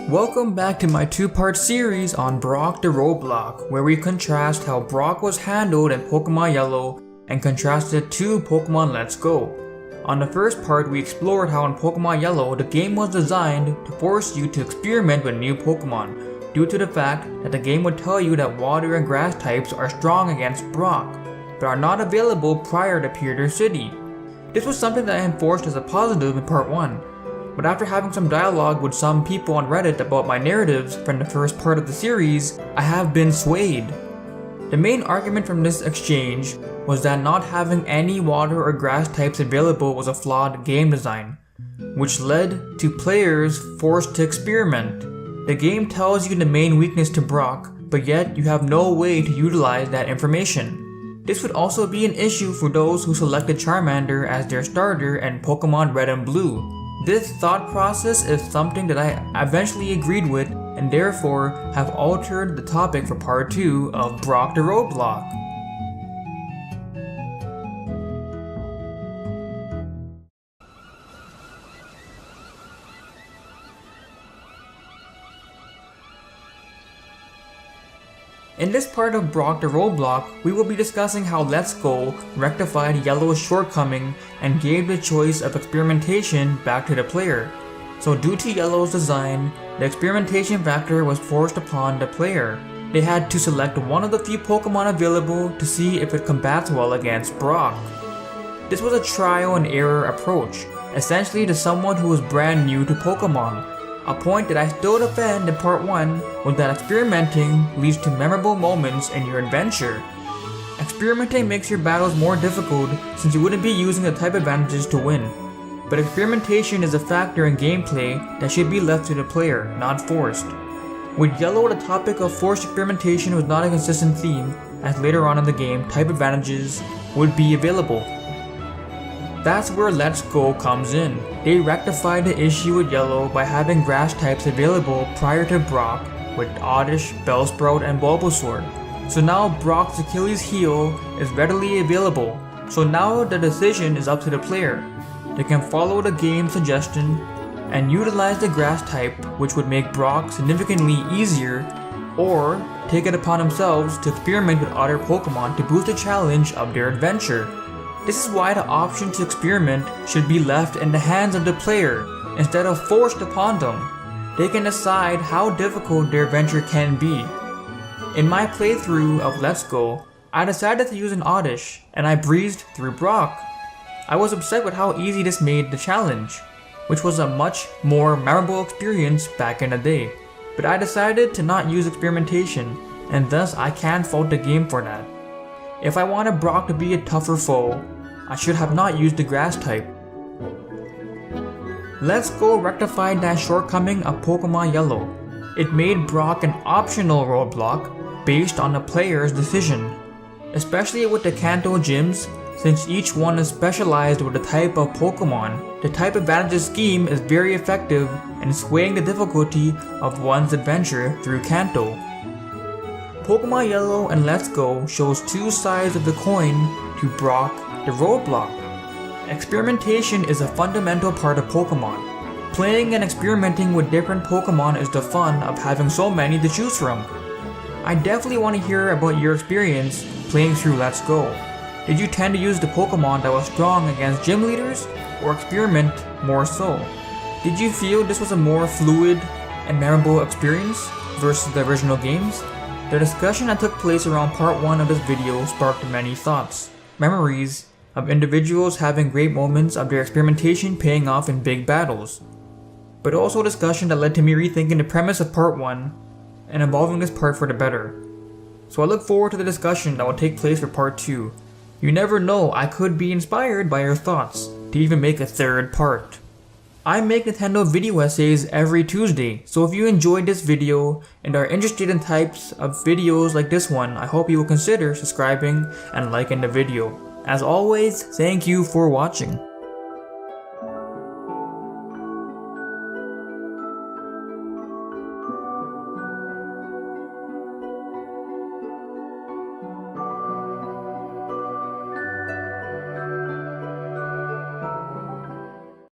Welcome back to my two-part series on Brock the Roadblock, where we contrast how Brock was handled in Pokemon Yellow and contrasted it to Pokemon Let's Go. On the first part, we explored how in Pokemon Yellow the game was designed to force you to experiment with new Pokemon, due to the fact that the game would tell you that water and grass types are strong against Brock, but are not available prior to Pewter City. This was something that I enforced as a positive in part 1. But after having some dialogue with some people on Reddit about my narratives from the first part of the series, I have been swayed. The main argument from this exchange was that not having any water or grass types available was a flawed game design, which led to players forced to experiment. The game tells you the main weakness to Brock, but yet you have no way to utilize that information. This would also be an issue for those who selected Charmander as their starter in Pokemon Red and Blue. This thought process is something that I eventually agreed with and therefore have altered the topic for part 2 of Brock the Roadblock. In this part of Brock the Roadblock, we will be discussing how Let's Go rectified Yellow's shortcoming and gave the choice of experimentation back to the player. So due to Yellow's design, the experimentation factor was forced upon the player. They had to select one of the few Pokemon available to see if it combats well against Brock. This was a trial and error approach, essentially to someone who was brand new to Pokemon. A point that I still defend in part 1 was that experimenting leads to memorable moments in your adventure. Experimenting makes your battles more difficult since you wouldn't be using the type advantages to win. But experimentation is a factor in gameplay that should be left to the player, not forced. With Yellow, the topic of forced experimentation was not a consistent theme, as later on in the game, type advantages would be available. That's where Let's Go comes in. They rectified the issue with Yellow by having grass types available prior to Brock with Oddish, Bellsprout, and Bulbasaur. So now Brock's Achilles heel is readily available, so now the decision is up to the player. They can follow the game's suggestion and utilize the grass type, which would make Brock significantly easier, or take it upon themselves to experiment with other Pokemon to boost the challenge of their adventure. This is why the option to experiment should be left in the hands of the player instead of forced upon them. They can decide how difficult their adventure can be. In my playthrough of Let's Go, I decided to use an Oddish and I breezed through Brock. I was upset with how easy this made the challenge, which was a much more memorable experience back in the day. But I decided to not use experimentation, and thus I can't fault the game for that. If I wanted Brock to be a tougher foe, I should have not used the grass type. Let's Go rectified that shortcoming of Pokemon Yellow. It made Brock an optional roadblock based on the player's decision, especially with the Kanto gyms, since each one is specialized with a type of Pokemon. The type advantages scheme is very effective in swaying the difficulty of one's adventure through Kanto. Pokemon Yellow and Let's Go shows two sides of the coin to Brock the Roadblock. Experimentation is a fundamental part of Pokemon. Playing and experimenting with different Pokemon is the fun of having so many to choose from. I definitely want to hear about your experience playing through Let's Go. Did you tend to use the Pokemon that was strong against gym leaders, or experiment more so? Did you feel this was a more fluid and memorable experience versus the original games? The discussion that took place around part 1 of this video sparked many thoughts, memories of individuals having great moments of their experimentation paying off in big battles, but also a discussion that led to me rethinking the premise of part 1 and evolving this part for the better. So I look forward to the discussion that will take place for part 2. You never know, I could be inspired by your thoughts to even make a third part. I make Nintendo video essays every Tuesday, so if you enjoyed this video and are interested in types of videos like this one, I hope you will consider subscribing and liking the video. As always, thank you for watching.